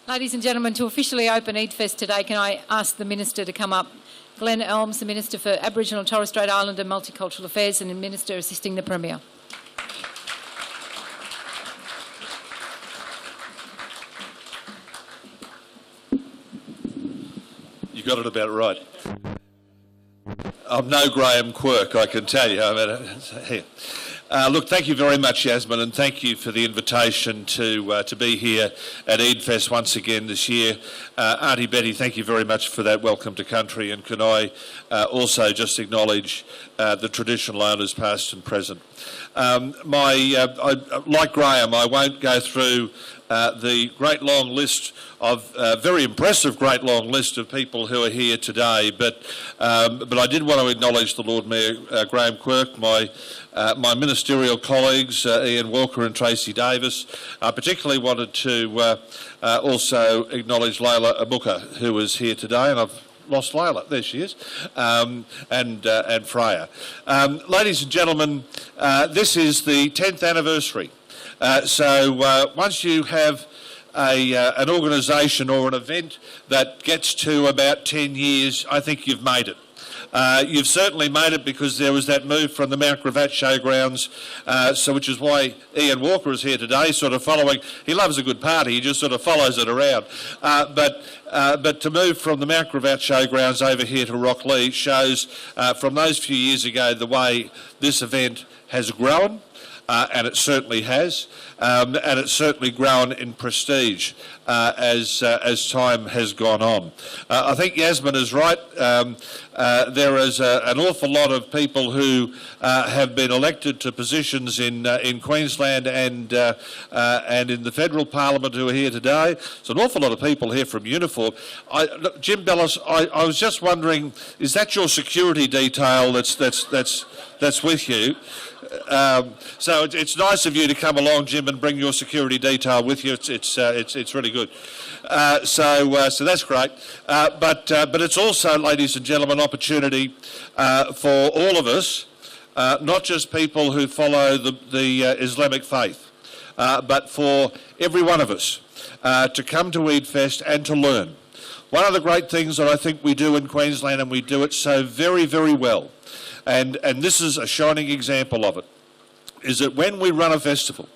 Ladies and gentlemen, to officially open Eidfest today, can I ask the Minister to come up? Glen Elmes, the Minister for Aboriginal and Torres Strait Islander Multicultural Affairs and the Minister assisting the Premier. You got it about right. I'm no Graham Quirk, I can tell you. Look, thank you very much, Yasmin, and thank you for the invitation to be here at Eidfest once again this year. Auntie Betty, thank you very much for that welcome to country, and can I also just acknowledge the traditional owners past and present. Like Graham, I won't go through the great long list of very impressive great long list of people who are here today, but I did want to acknowledge the Lord Mayor Graham Quirk, my ministerial colleagues Ian Walker and Tracy Davis. I particularly wanted to also acknowledge Leila Amuka, who is here today, and I've lost Leila. There she is, and Freya. Ladies and gentlemen, this is the 10th anniversary. So once you have an organisation or an event that gets to about 10 years, I think you've made it. You've certainly made it because there was that move from the Mount Gravatt Showgrounds, which is why Ian Walker is here today, sort of following. He loves a good party, he just sort of follows it around. But to move from the Mount Gravatt Showgrounds over here to Rocklea shows from those few years ago the way this event has grown. And it certainly has, and it's certainly grown in prestige as time has gone on. I think Yasmin is right. There is an awful lot of people who have been elected to positions in Queensland and in the federal parliament who are here today. There's an awful lot of people here from uniform. Look, Jim Bellis, I was just wondering, is that your security detail that's with you? So it's nice of you to come along, Jim, and bring your security detail with you. It's really good. So that's great. But it's also, ladies and gentlemen, an opportunity for all of us, not just people who follow the Islamic faith, but for every one of us to come to Eidfest and to learn. One of the great things that I think we do in Queensland, and we do it so very, very well, and this is a shining example of it, is that when we run a festival,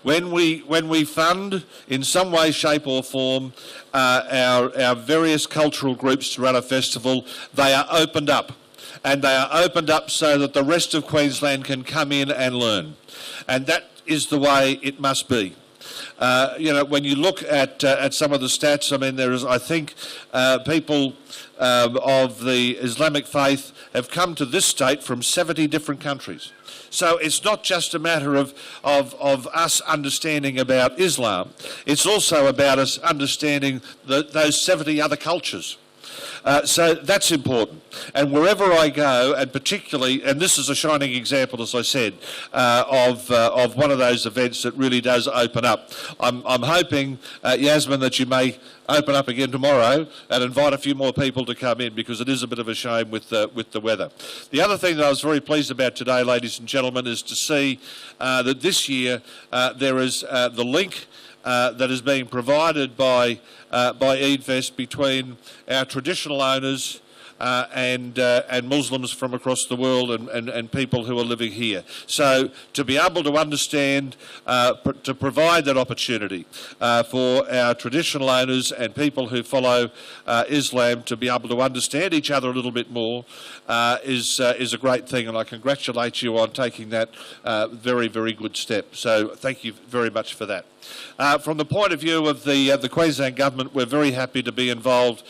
when we fund in some way, shape or form our various cultural groups to run a festival, they are opened up. And they are opened up so that the rest of Queensland can come in and learn. And that is the way it must be. When you look at some of the stats, I mean, there is, I think, people of the Islamic faith have come to this state from 70 different countries. So it's not just a matter of us understanding about Islam, it's also about us understanding those 70 other cultures. So that's important. And wherever I go, and particularly, and this is a shining example, as I said, of one of those events that really does open up. I'm hoping, Yasmin, that you may open up again tomorrow and invite a few more people to come in, because it is a bit of a shame with the weather. The other thing that I was very pleased about today, ladies and gentlemen, is to see that this year there is the link that is being provided by Eidfest between our traditional owners and Muslims from across the world and people who are living here. So to be able to understand, to provide that opportunity for our traditional owners and people who follow Islam to be able to understand each other a little bit more is a great thing, and I congratulate you on taking that very, very good step. So thank you very much for that. From the point of view of the Queensland Government, we're very happy to be involved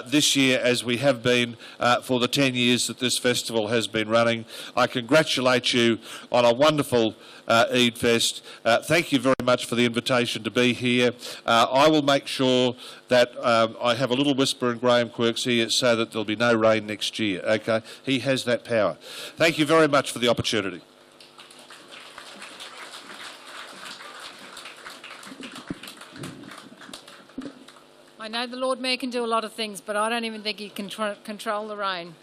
this year, as we have been for the 10 years that this festival has been running. I congratulate you on a wonderful Eidfest. Thank you very much for the invitation to be here. I will make sure that I have a little whisper in Graham Quirk's ear so that there'll be no rain next year. Okay, he has that power. Thank you very much for the opportunity. I know the Lord Mayor can do a lot of things, but I don't even think he can control the rain.